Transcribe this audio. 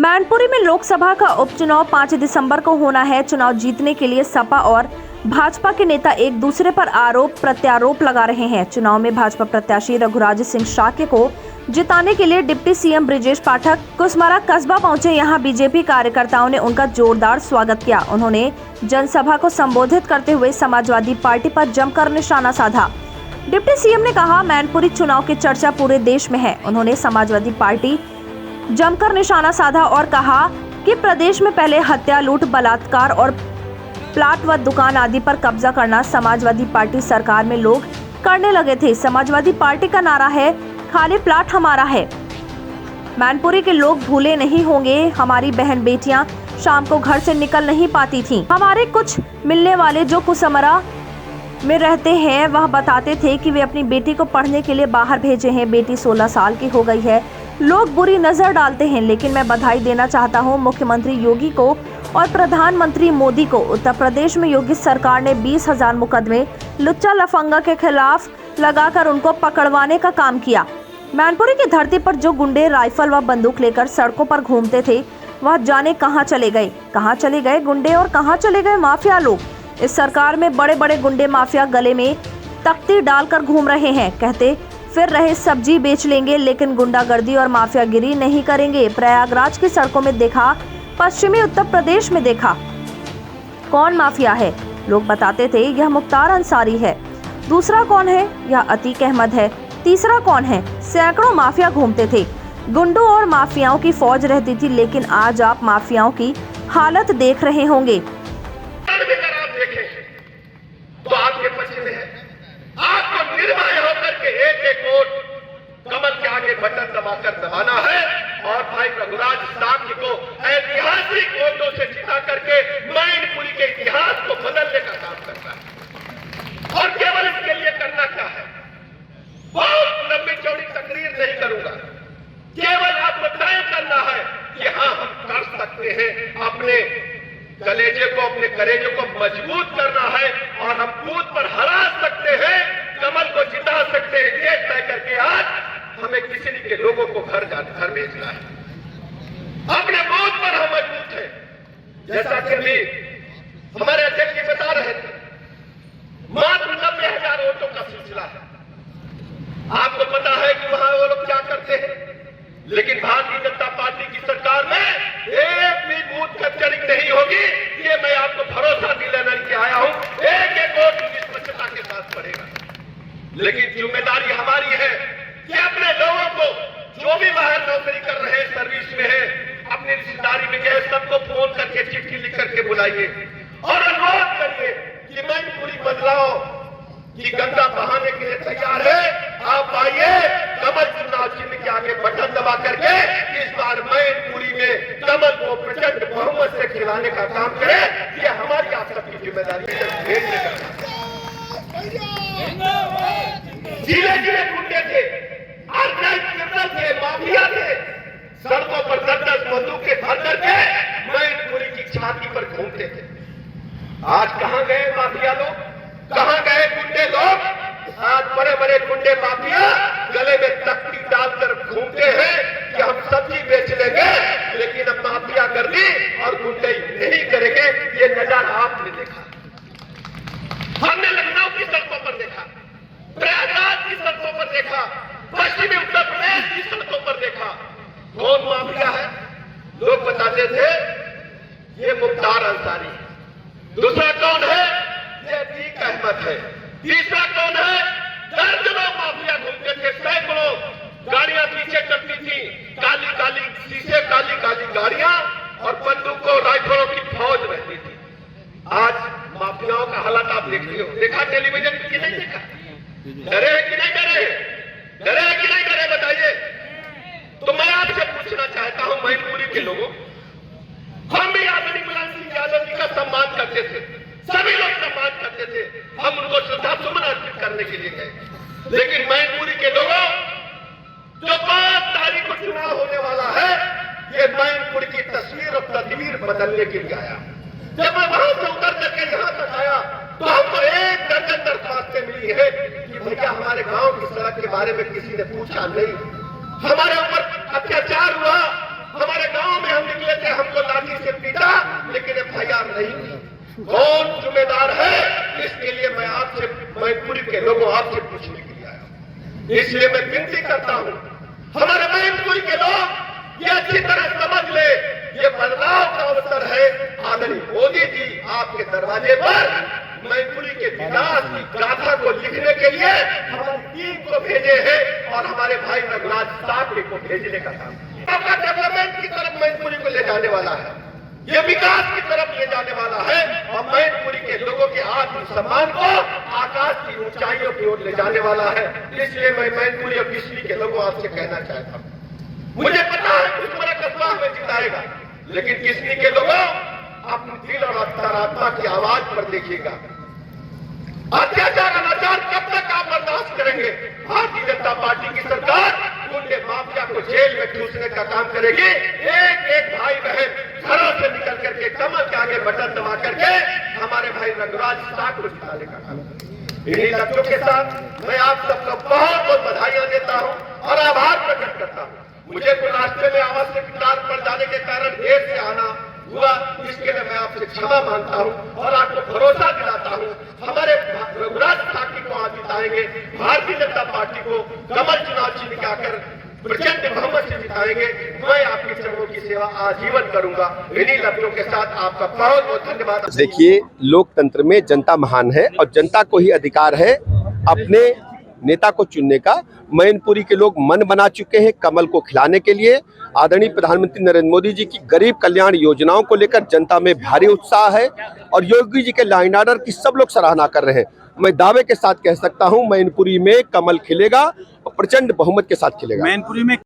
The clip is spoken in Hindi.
मैनपुरी में लोकसभा का उपचुनाव 5 दिसंबर को होना है। चुनाव जीतने के लिए सपा और भाजपा के नेता एक दूसरे पर आरोप प्रत्यारोप लगा रहे हैं। चुनाव में भाजपा प्रत्याशी रघुराज सिंह शाक्य को जिताने के लिए डिप्टी सीएम ब्रिजेश पाठक कुसमारा कस्बा पहुंचे। यहां बीजेपी कार्यकर्ताओं ने उनका जोरदार स्वागत किया। उन्होंने जनसभा को संबोधित करते हुए समाजवादी पार्टी पर जमकर निशाना साधा। डिप्टी सीएम ने कहा, मैनपुरी चुनाव की चर्चा पूरे देश में है। उन्होंने समाजवादी पार्टी जमकर निशाना साधा और कहा कि प्रदेश में पहले हत्या, लूट, बलात्कार और प्लाट व दुकान आदि पर कब्जा करना समाजवादी पार्टी सरकार में लोग करने लगे थे। समाजवादी पार्टी का नारा है, खाली प्लाट हमारा है। मैनपुरी के लोग भूले नहीं होंगे, हमारी बहन बेटियां शाम को घर से निकल नहीं पाती थीं। हमारे कुछ मिलने वाले जो कुसमरा में रहते हैं वह बताते थे कि वे अपनी बेटी को पढ़ने के लिए बाहर भेजे हैं। बेटी 16 साल की हो गई है। लोग बुरी नजर डालते हैं, लेकिन मैं बधाई देना चाहता हूं मुख्यमंत्री योगी को और प्रधानमंत्री मोदी को। उत्तर प्रदेश में योगी सरकार ने 20,000 मुकदमे लुच्चा लफंगा के खिलाफ लगाकर उनको पकड़वाने का काम किया। मैनपुरी की धरती पर जो गुंडे राइफल व बंदूक लेकर सड़कों पर घूमते थे वह जाने कहां चले गए। कहां चले गए गुंडे और कहां चले गए माफिया लोग। इस सरकार में बड़े बड़े गुंडे माफिया गले में तख्ती डालकर घूम रहे हैं। कहते फिर रहे सब्जी बेच लेंगे, लेकिन गुंडागर्दी और माफियागिरी नहीं करेंगे। प्रयागराज की सड़कों में देखा, पश्चिमी उत्तर प्रदेश में देखा, कौन माफिया है। लोग बताते थे यह मुख्तार अंसारी है। दूसरा कौन है? यह अतीक अहमद है। तीसरा कौन है? सैकड़ों माफिया घूमते थे। गुंडों और माफियाओं की फौज रहती थी। लेकिन आज आप माफियाओं की हालत देख रहे होंगे। तो आपके पक्ष में है। आपको निर्भय होकर के एक वोट कमल के आगे बटन दबाकर दबाना है और भाई रघुराज साहब को ऐतिहासिक वोटों से जिता करके मैनपुरी के इतिहास को बदलने का काम करना है। और केवल इसके लिए करना क्या है, बहुत लंबी चौड़ी तकरीर नहीं करूंगा। केवल आपको तय करना है कि हाँ, हम कर सकते हैं। अपने कलेजे को, अपने कलेजे को मजबूत करना है और हम बूथ पर हरा सकते हैं, कमल को जिता सकते हैं। ये तय करके आज हमें किसी के लोगों को घर भेजना है। अपने बूथ पर हम मजबूत हैं। जैसा कि अभी हमारे अध्यक्ष जी बता रहे थे, मात्र 90,000 वोटों का सिलसिला है। आपको पता है कि वहां वो लोग क्या करते हैं, लेकिन भारतीय जनता पार्टी की सरकार में एक भी बूथ कचहरी नहीं होगी। ये मैं आपको भरोसा दिलाने के आया हूं। एक वोट निष्पक्षता के साथ पड़ेगा। लेकिन जिम्मेदारी हमारी है कि अपने लोगों को, जो भी बाहर नौकरी कर रहे हैं, सर्विस में है, अपनी रिश्तेदारी में गए, सबको फोन करके चिट्ठी लिख करके बुलाइए और अनुरोध करिए कि मैनपुरी बदलाव की गंगा बहाने के लिए तैयार है। आप आइए, कमल चुनाव चिन्ह के आगे बटन दबा करके इस बार मैनपुरी में कमल को प्रचंड बहुमत से खिलाने का काम करें। ये हमारी आप सबकी जिम्मेदारी है। जिले जिले गुंडे थे, क्रिमिनल थे, माफिया थे, सड़कों पर 10-10 बंदूकें धर करके मैनपुरी की छाती पर घूमते थे। आज कहां गए माफिया लोग, कहां गए गुंडे लोग? आज बड़े बड़े गुंडे माफिया गले में तख्ती डालकर घूमते हैं कि हम सब्जी बेच लेंगे, लेकिन अब माफिया गर्दी और गुंडे नहीं करेंगे। ये नजारा आपने देखा, हमने लखनऊ की सड़कों पर देखा, प्रयागराज की सड़कों पर देखा, पश्चिमी उत्तर प्रदेश की सड़कों पर देखा। कौन माफिया है? लोग बताते थे ये मुख्तार अंसारी है। दूसरा कौन है? ये अतीक अहमद है। तीसरा कौन है? दर्जनों माफिया घूमते थे, सैकड़ों गाड़ियां पीछे चलती थी, काली काली शीशे, काली काली गाड़ियां और बंदूकों राइफलों की फौज रहती थी। आज माफियाओं का हालत आप देखते हो। देखा टेलीविजन की नहीं देखा? डरे कि नहीं डरे? डरे कि नहीं डरे बताइए। तो मैं आपसे पूछना चाहता हूं, मैनपुरी के लोगों, हम भी आदरणीय मुलायम सिंह यादव जी का सम्मान करते थे, सभी लोग सम्मान करते थे। हम उनको श्रद्धा सुमन अर्पित करने के लिए गए। लेकिन मैनपुरी के लोगों, जो 5 तारीख को चुनाव होने वाला है, ये मैनपुरी की तस्वीर और तदबीर बदलने के लिए आया। जब मैं वहां से उतर करके यहां तक आया तो हमको एक दर्जन दरखास्तें मिली है कि भैया हमारे गांव की सड़क के बारे में किसी ने पूछा नहीं, हमारे ऊपर अत्याचार हुआ, हमारे गांव में हमने के हमको लाठी से पीटा, लेकिन FIR नहीं हुई। कौन जिम्मेदार है, इसके लिए मैं आपसे, मैनपुरी के लोगों आपसे पूछने के लिए आया। इसलिए मैं विनती करता हूं, हमारे मैनपुरी के लोग ये अच्छी तरह समझ ले, ये बदलाव का अवसर है। आदरणीय मोदी जी आपके दरवाजे पर मैनपुरी के विकास की गाथा को लिखने के लिए हमारी टीम को भेजे हैं और हमारे भाई रघुराज साहब को भेजने का काम आपका डेवलपमेंट की तरफ मैनपुरी को ले जाने वाला है, ये विकास की तरफ ले जाने वाला है और मैनपुरी के लोगों के आत्मसम्मान को आकाश की ऊंचाइयों की ओर ले जाने वाला है। इसलिए मैं मैनपुरी और किसली के लोगों आपसे कहना चाहता हूँ, मुझे पता है कुछ बड़ा कस्बा हमें जिताएगा, लेकिन किसली के लोगों अपने दिल और अंतरात्मा की आवाज पर देखिएगा। अत्याचार अनाचार कब तक आप बर्दाश्त करेंगे? भारतीय जनता पार्टी की सरकार गुंडे माफिया को जेल में ठूसने का काम करेगी। एक एक भाई बहन घरों से निकल करके कमर के आगे बटन दबा करके हमारे भाई रघुराज साहब को जिताने का काम करेगी। इन्हीं लक्ष्यों के साथ मैं आप सबको बहुत बहुत बधाइयां देता हूं और आभार प्रकट करता हूं। मुझे को रास्ते में आवश्यक कार्य पड़ जाने के कारण देर से आना हुआ, इसके लिए मैं आपसे क्षमा मांगता हूं और आपको भरोसा दिलाता हूं, हमारे रघुराज ठाकुर को आप जिताएंगे, भारतीय जनता पार्टी को कमल चुनाव चिन्ह आकर प्रचंड बहुमत से जिताएंगे। मैं आपके चरणों की सेवा आजीवन करूंगा। इन्हीं लक्ष्यों के साथ आपका बहुत बहुत धन्यवाद। देखिए, लोकतंत्र में जनता महान है और जनता को ही अधिकार है अपने नेता को चुनने का। मैनपुरी के लोग मन बना चुके हैं कमल को खिलाने के लिए। आदरणीय प्रधानमंत्री नरेंद्र मोदी जी की गरीब कल्याण योजनाओं को लेकर जनता में भारी उत्साह है और योगी जी के लॉ एंड ऑर्डर की सब लोग सराहना कर रहे हैं। मैं दावे के साथ कह सकता हूं, मैनपुरी में कमल खिलेगा और प्रचंड बहुमत के साथ खिलेगा। मैनपुरी में